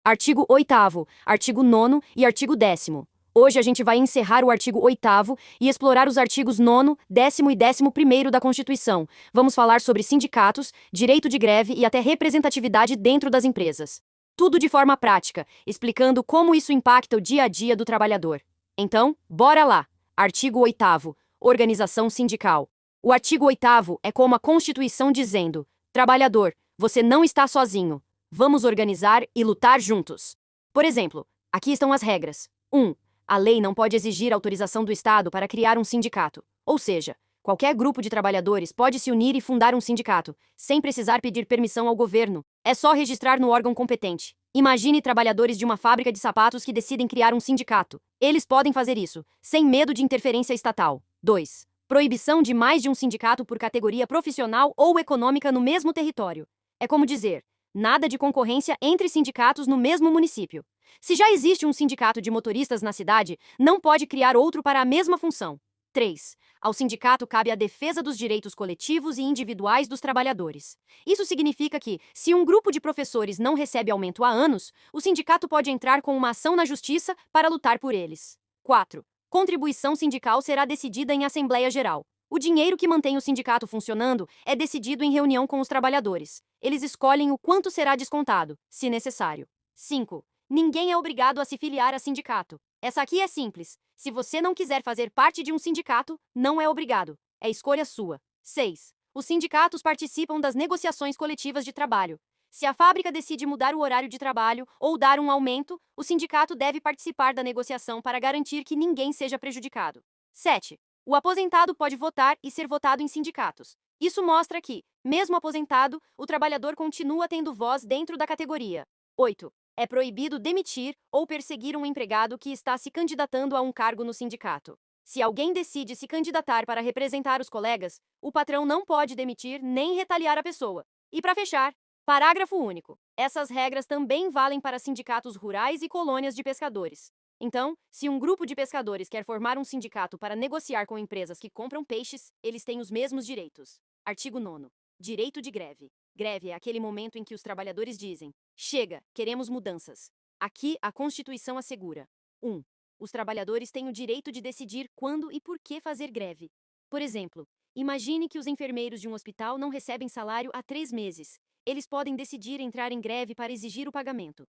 Artigo 8º, artigo 9º e artigo 10º. Hoje a gente vai encerrar o artigo 8º e explorar os artigos 9º, 10º e 11º da Constituição. Vamos falar sobre sindicatos, direito de greve e até representatividade dentro das empresas. Tudo de forma prática, explicando como isso impacta o dia a dia do trabalhador. Então, bora lá! Artigo 8º, organização sindical. O artigo 8º é como a Constituição dizendo: trabalhador, você não está sozinho. Vamos organizar e lutar juntos. Por exemplo, aqui estão as regras. 1. A lei não pode exigir autorização do Estado para criar um sindicato. Ou seja, qualquer grupo de trabalhadores pode se unir e fundar um sindicato, sem precisar pedir permissão ao governo. É só registrar no órgão competente. Imagine trabalhadores de uma fábrica de sapatos que decidem criar um sindicato. Eles podem fazer isso, sem medo de interferência estatal. 2. Proibição de mais de um sindicato por categoria profissional ou econômica no mesmo território. É como dizer: nada de concorrência entre sindicatos no mesmo município. Se já existe um sindicato de motoristas na cidade, não pode criar outro para a mesma função. 3. Ao sindicato cabe a defesa dos direitos coletivos e individuais dos trabalhadores. Isso significa que, se um grupo de professores não recebe aumento há anos, o sindicato pode entrar com uma ação na justiça para lutar por eles. 4. Contribuição sindical será decidida em Assembleia Geral. O dinheiro que mantém o sindicato funcionando é decidido em reunião com os trabalhadores. Eles escolhem o quanto será descontado, se necessário. 5. Ninguém é obrigado a se filiar a sindicato. Essa aqui é simples. Se você não quiser fazer parte de um sindicato, não é obrigado. É escolha sua. 6. Os sindicatos participam das negociações coletivas de trabalho. Se a fábrica decide mudar o horário de trabalho ou dar um aumento, o sindicato deve participar da negociação para garantir que ninguém seja prejudicado. 7. O aposentado pode votar e ser votado em sindicatos. Isso mostra que, mesmo aposentado, o trabalhador continua tendo voz dentro da categoria. 8. É proibido demitir ou perseguir um empregado que está se candidatando a um cargo no sindicato. Se alguém decide se candidatar para representar os colegas, o patrão não pode demitir nem retaliar a pessoa. E para fechar, parágrafo único. Essas regras também valem para sindicatos rurais e colônias de pescadores. Então, se um grupo de pescadores quer formar um sindicato para negociar com empresas que compram peixes, eles têm os mesmos direitos. Artigo 9º. Direito de greve. Greve é aquele momento em que os trabalhadores dizem: chega, queremos mudanças. Aqui, a Constituição assegura: 1. Os trabalhadores têm o direito de decidir quando e por que fazer greve. Por exemplo, imagine que os enfermeiros de um hospital não recebem salário há 3 meses. Eles podem decidir entrar em greve para exigir o pagamento.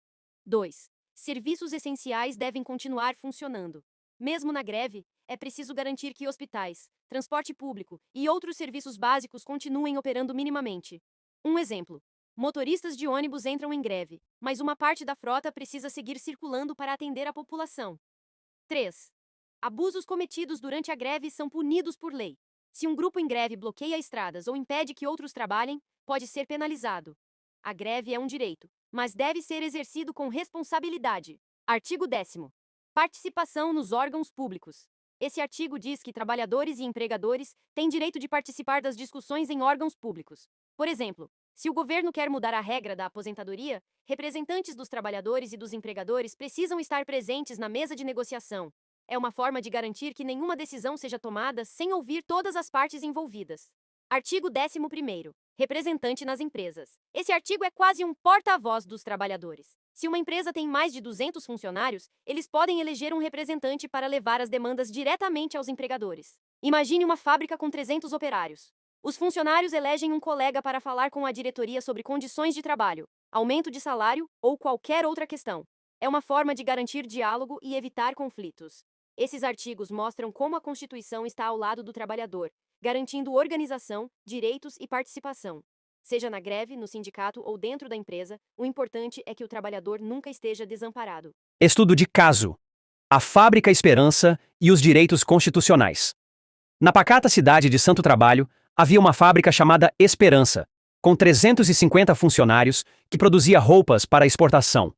2. Serviços essenciais devem continuar funcionando. Mesmo na greve, é preciso garantir que hospitais, transporte público e outros serviços básicos continuem operando minimamente. Um exemplo: motoristas de ônibus entram em greve, mas uma parte da frota precisa seguir circulando para atender a população. 3. Abusos cometidos durante a greve são punidos por lei. Se um grupo em greve bloqueia estradas ou impede que outros trabalhem, pode ser penalizado. A greve é um direito, mas deve ser exercido com responsabilidade. Artigo 10º. Participação nos órgãos públicos. Esse artigo diz que trabalhadores e empregadores têm direito de participar das discussões em órgãos públicos. Por exemplo, se o governo quer mudar a regra da aposentadoria, representantes dos trabalhadores e dos empregadores precisam estar presentes na mesa de negociação. É uma forma de garantir que nenhuma decisão seja tomada sem ouvir todas as partes envolvidas. Artigo 11º. Representante nas empresas. Esse artigo é quase um porta-voz dos trabalhadores. Se uma empresa tem mais de 200 funcionários, eles podem eleger um representante para levar as demandas diretamente aos empregadores. Imagine uma fábrica com 300 operários. Os funcionários elegem um colega para falar com a diretoria sobre condições de trabalho, aumento de salário ou qualquer outra questão. É uma forma de garantir diálogo e evitar conflitos. Esses artigos mostram como a Constituição está ao lado do trabalhador, garantindo organização, direitos e participação. Seja na greve, no sindicato ou dentro da empresa, o importante é que o trabalhador nunca esteja desamparado. Estudo de caso: a Fábrica Esperança e os direitos constitucionais. Na pacata cidade de Santo Trabalho, havia uma fábrica chamada Esperança, com 350 funcionários, que produzia roupas para exportação.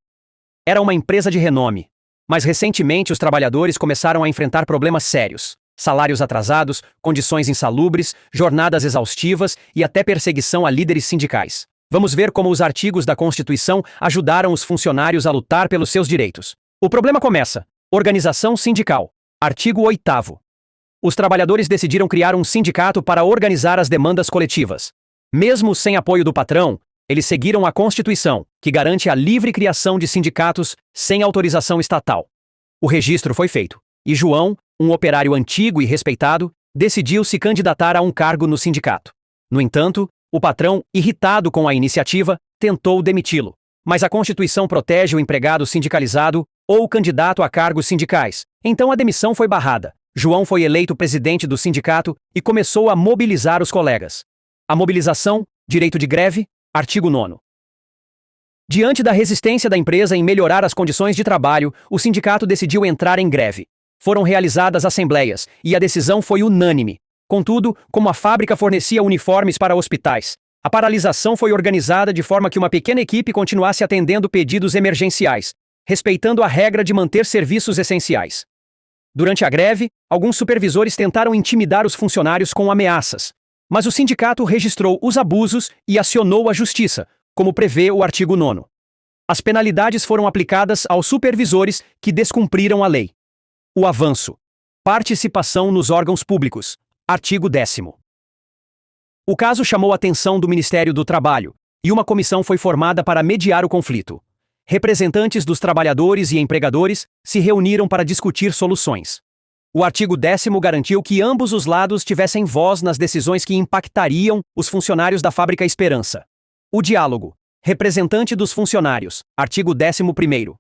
Era uma empresa de renome, mas recentemente os trabalhadores começaram a enfrentar problemas sérios: salários atrasados, condições insalubres, jornadas exaustivas e até perseguição a líderes sindicais. Vamos ver como os artigos da Constituição ajudaram os funcionários a lutar pelos seus direitos. O problema começa: organização sindical. Artigo 8º. Os trabalhadores decidiram criar um sindicato para organizar as demandas coletivas. Mesmo sem apoio do patrão, Eles seguiram a Constituição, que garante a livre criação de sindicatos sem autorização estatal. O registro foi feito, e João, um operário antigo e respeitado, decidiu se candidatar a um cargo no sindicato. No entanto, o patrão, irritado com a iniciativa, tentou demiti-lo. Mas a Constituição protege o empregado sindicalizado ou o candidato a cargos sindicais. Então a demissão foi barrada. João foi eleito presidente do sindicato e começou a mobilizar os colegas. A mobilização, direito de greve, artigo 9º. Diante da resistência da empresa em melhorar as condições de trabalho, o sindicato decidiu entrar em greve. Foram realizadas assembleias e a decisão foi unânime. Contudo, como a fábrica fornecia uniformes para hospitais, a paralisação foi organizada de forma que uma pequena equipe continuasse atendendo pedidos emergenciais, respeitando a regra de manter serviços essenciais. Durante a greve, alguns supervisores tentaram intimidar os funcionários com ameaças, mas o sindicato registrou os abusos e acionou a justiça, como prevê o artigo 9º. As penalidades foram aplicadas aos supervisores que descumpriram a lei. O avanço. Participação nos órgãos públicos. Artigo 10º. O caso chamou a atenção do Ministério do Trabalho, e uma comissão foi formada para mediar o conflito. Representantes dos trabalhadores e empregadores se reuniram para discutir soluções. O artigo 10º garantiu que ambos os lados tivessem voz nas decisões que impactariam os funcionários da Fábrica Esperança. O diálogo. Representante dos funcionários. Artigo 11º.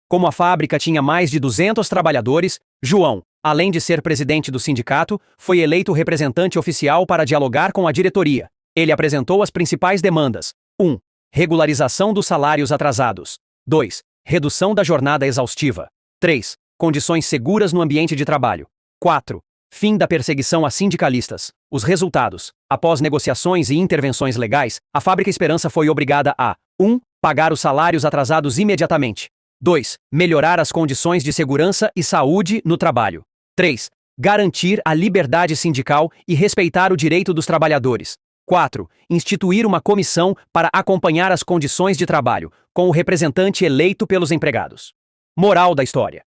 Como a fábrica tinha mais de 200 trabalhadores, João, além de ser presidente do sindicato, foi eleito representante oficial para dialogar com a diretoria. Ele apresentou as principais demandas. 1. Regularização dos salários atrasados. 2. Redução da jornada exaustiva. 3. Condições seguras no ambiente de trabalho. 4. Fim da perseguição a sindicalistas. Os resultados. Após negociações e intervenções legais, a Fábrica Esperança foi obrigada a 1. Pagar os salários atrasados imediatamente. 2. Melhorar as condições de segurança e saúde no trabalho. 3. Garantir a liberdade sindical e respeitar o direito dos trabalhadores. 4. Instituir uma comissão para acompanhar as condições de trabalho, com o representante eleito pelos empregados. Moral da história.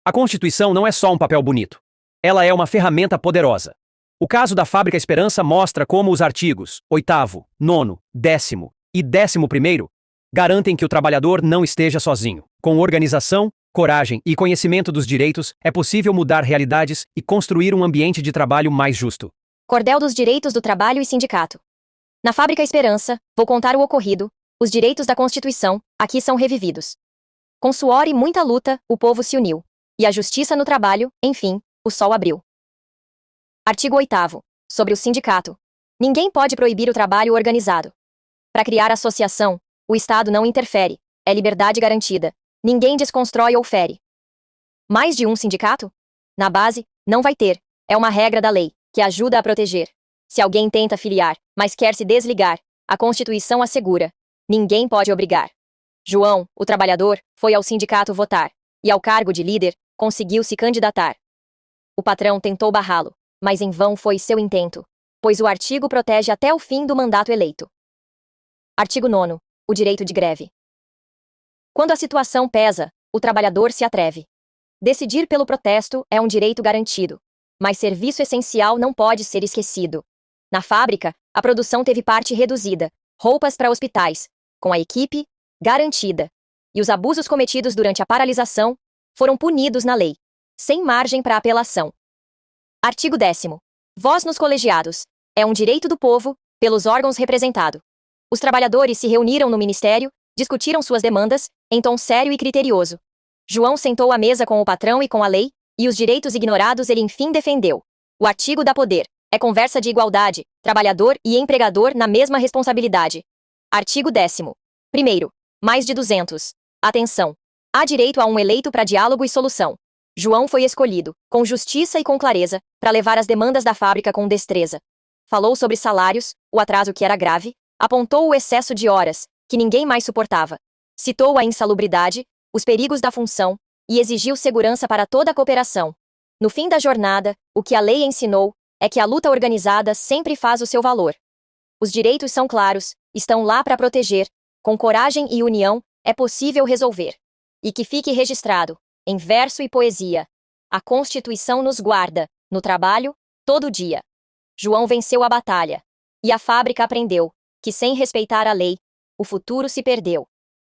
A Constituição não é só um papel bonito. Ela é uma ferramenta poderosa. O caso da Fábrica Esperança mostra como os artigos 8º, 9º, 10º e 11º garantem que o trabalhador não esteja sozinho. Com organização, coragem e conhecimento dos direitos, é possível mudar realidades e construir um ambiente de trabalho mais justo. Cordel dos Direitos do Trabalho e Sindicato. Na Fábrica Esperança, vou contar o ocorrido, os direitos da Constituição, aqui são revividos. Com suor e muita luta, o povo se uniu. E a justiça no trabalho, enfim, o sol abriu. Artigo 8º. Sobre o sindicato. Ninguém pode proibir o trabalho organizado. Para criar associação, o Estado não interfere, é liberdade garantida. Ninguém desconstrói ou fere. Mais de um sindicato? Na base, não vai ter, é uma regra da lei, que ajuda a proteger. Se alguém tenta filiar, mas quer se desligar, a Constituição assegura. Ninguém pode obrigar. João, o trabalhador, foi ao sindicato votar, e ao cargo de líder, conseguiu se candidatar. O patrão tentou barrá-lo, mas em vão foi seu intento, pois o artigo protege até o fim do mandato eleito. Artigo 9º. O direito de greve. Quando a situação pesa, o trabalhador se atreve. Decidir pelo protesto é um direito garantido, mas serviço essencial não pode ser esquecido. Na fábrica, a produção teve parte reduzida, roupas para hospitais, com a equipe garantida. E os abusos cometidos durante a paralisação foram punidos na lei, sem margem para apelação. Artigo 10º. Voz nos colegiados. É um direito do povo, pelos órgãos representados. Os trabalhadores se reuniram no ministério, discutiram suas demandas, em tom sério e criterioso. João sentou à mesa com o patrão e com a lei, e os direitos ignorados ele enfim defendeu. O artigo dá poder. É conversa de igualdade, trabalhador e empregador na mesma responsabilidade. Artigo 10º. Primeiro. Mais de 200. Atenção. Há direito a um eleito para diálogo e solução. João foi escolhido, com justiça e com clareza, para levar as demandas da fábrica com destreza. Falou sobre salários, o atraso que era grave, apontou o excesso de horas, que ninguém mais suportava. Citou a insalubridade, os perigos da função, e exigiu segurança para toda a cooperação. No fim da jornada, o que a lei ensinou é que a luta organizada sempre faz o seu valor. Os direitos são claros, estão lá para proteger, com coragem e união, é possível resolver. E que fique registrado, em verso e poesia. A Constituição nos guarda, no trabalho, todo dia. João venceu a batalha. E a fábrica aprendeu. que sem respeitar a lei, o futuro se perdeu.